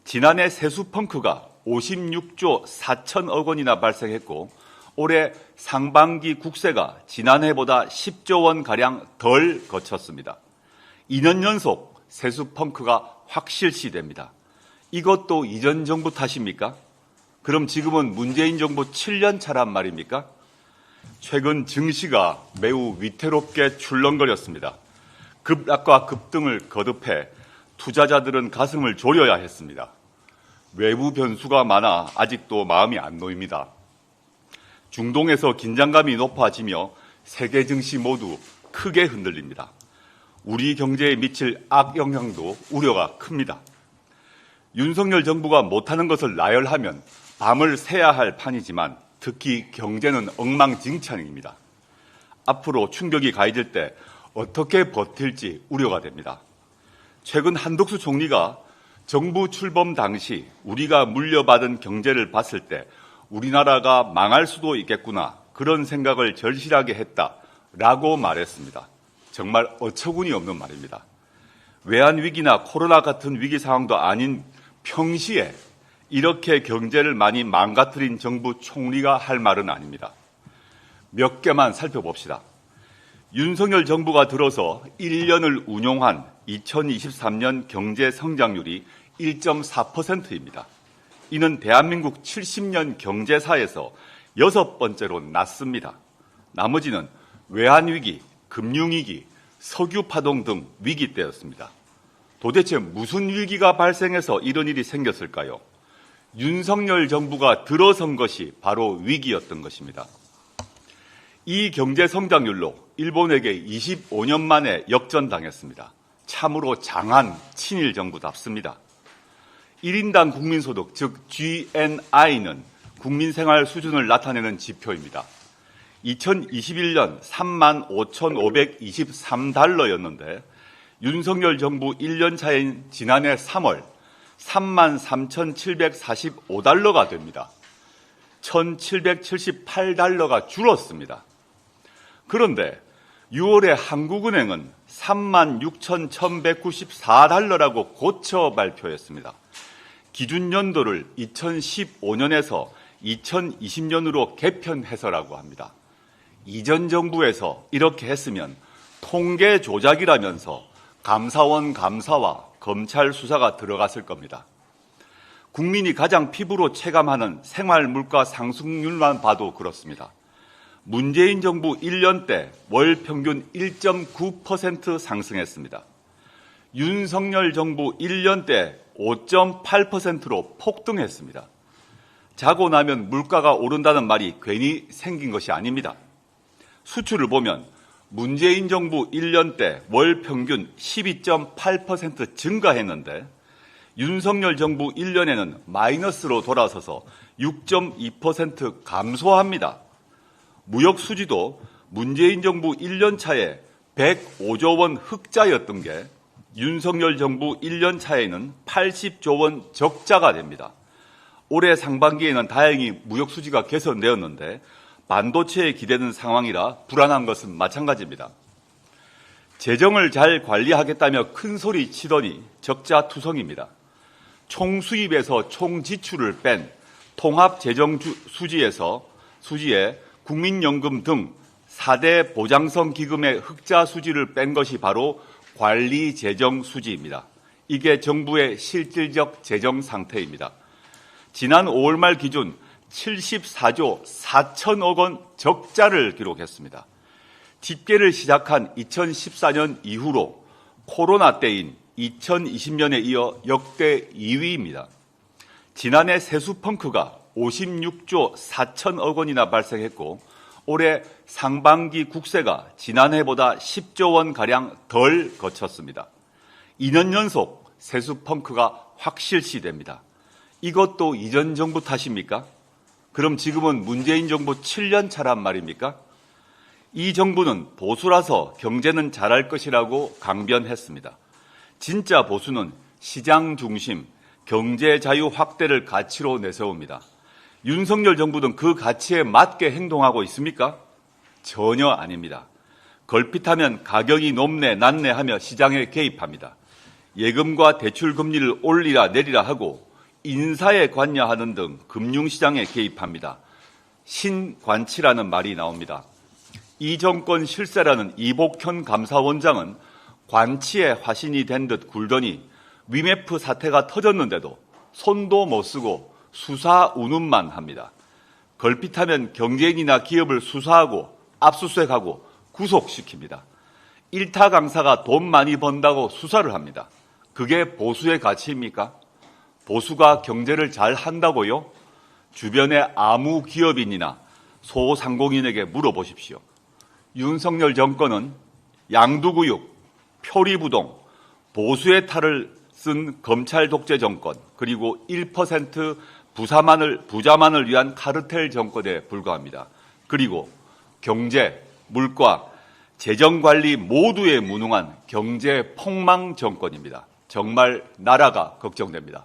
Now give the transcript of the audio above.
지난해 세수 펑크가 56조 4천억 원이나 발생했고 올해 상반기 국세가 지난해보다 10조 원가량 덜 거쳤습니다. 2년 연속 세수 펑크가 확실시됩니다. 이것도 이전 정부 탓입니까? 그럼 지금은 문재인 정부 7년 차란 말입니까? 최근 증시가 매우 위태롭게 출렁거렸습니다. 급락과 급등을 거듭해 투자자들은 가슴을 졸여야 했습니다. 외부 변수가 많아 아직도 마음이 안 놓입니다. 중동에서 긴장감이 높아지며 세계 증시 모두 크게 흔들립니다. 우리 경제에 미칠 악영향도 우려가 큽니다. 윤석열 정부가 못하는 것을 나열하면 밤을 새야 할 판이지만 특히 경제는 엉망진창입니다. 앞으로 충격이 가해질 때 어떻게 버틸지 우려가 됩니다. 최근 한덕수 총리가 정부 출범 당시 우리가 물려받은 경제를 봤을 때 우리나라가 망할 수도 있겠구나 그런 생각을 절실하게 했다라고 말했습니다. 정말 어처구니 없는 말입니다. 외환위기나 코로나 같은 위기 상황도 아닌 평시에 이렇게 경제를 많이 망가뜨린 정부 총리가 할 말은 아닙니다. 몇 개만 살펴봅시다. 윤석열 정부가 들어서 1년을 운용한 2023년 경제 성장률이 1.4%입니다. 이는 대한민국 70년 경제사에서 6번째로 낮습니다. 나머지는 외환위기, 금융위기, 석유파동 등 위기 때였습니다. 도대체 무슨 위기가 발생해서 이런 일이 생겼을까요? 윤석열 정부가 들어선 것이 바로 위기였던 것입니다. 이 경제 성장률로 일본에게 25년 만에 역전당했습니다. 참으로 장한 친일 정부답습니다. 1인당 국민소득, 즉 GNI는 국민생활 수준을 나타내는 지표입니다. 2021년 35,523달러였는데 윤석열 정부 1년 차인 지난해 3월 33,745달러가 됩니다. 1,778달러가 줄었습니다. 그런데 6월에 한국은행은 36,194달러라고 고쳐 발표했습니다. 기준 연도를 2015년에서 2020년으로 개편해서라고 합니다. 이전 정부에서 이렇게 했으면 통계 조작이라면서 감사원 감사와 검찰 수사가 들어갔을 겁니다. 국민이 가장 피부로 체감하는 생활 물가 상승률만 봐도 그렇습니다. 문재인 정부 1년 때 월 평균 1.9% 상승했습니다. 윤석열 정부 1년 때 5.8%로 폭등했습니다. 자고 나면 물가가 오른다는 말이 괜히 생긴 것이 아닙니다. 수출을 보면 문재인 정부 1년 때 월 평균 12.8% 증가했는데 윤석열 정부 1년에는 마이너스로 돌아서서 6.2% 감소합니다. 무역 수지도 문재인 정부 1년 차에 105조 원 흑자였던 게 윤석열 정부 1년 차에는 80조 원 적자가 됩니다. 올해 상반기에는 다행히 무역 수지가 개선되었는데 반도체에 기대는 상황이라 불안한 것은 마찬가지입니다. 재정을 잘 관리하겠다며 큰 소리 치더니 적자 투성입니다. 총 수입에서 총 지출을 뺀 통합 재정 수지에 국민연금 등 4대 보장성 기금의 흑자 수지를 뺀 것이 바로 관리 재정 수지입니다. 이게 정부의 실질적 재정 상태입니다. 지난 5월 말 기준 74조 4천억 원 적자를 기록했습니다. 집계를 시작한 2014년 이후로 코로나 때인 2020년에 이어 역대 2위입니다. 지난해 세수 펑크가 56조 4천억 원이나 발생했고 올해 상반기 국세가 지난해보다 10조 원가량 덜 거쳤습니다. 2년 연속 세수 펑크가 확실시됩니다. 이것도 이전 정부 탓입니까? 그럼 지금은 문재인 정부 7년 차란 말입니까? 이 정부는 보수라서 경제는 잘할 것이라고 강변했습니다. 진짜 보수는 시장 중심, 경제 자유 확대를 가치로 내세웁니다. 윤석열 정부는 그 가치에 맞게 행동하고 있습니까? 전혀 아닙니다. 걸핏하면 가격이 높네 낮네 하며 시장에 개입합니다. 예금과 대출 금리를 올리라 내리라 하고 인사에 관여하는 등 금융시장에 개입합니다. 신관치라는 말이 나옵니다. 이 정권 실세라는 이복현 감사원장은 관치에 화신이 된 듯 굴더니 위메프 사태가 터졌는데도 손도 못 쓰고 수사 운운만 합니다. 걸핏하면 경제인이나 기업을 수사하고 압수수색하고 구속시킵니다. 일타 강사가 돈 많이 번다고 수사를 합니다. 그게 보수의 가치입니까? 보수가 경제를 잘 한다고요? 주변의 아무 기업인이나 소상공인에게 물어보십시오. 윤석열 정권은 양두구육, 표리부동, 보수의 탈을 쓴 검찰 독재 정권, 그리고 1% 부자만을 위한 카르텔 정권에 불과합니다. 그리고 경제, 물가, 재정관리 모두에 무능한 경제 폭망 정권입니다. 정말 나라가 걱정됩니다.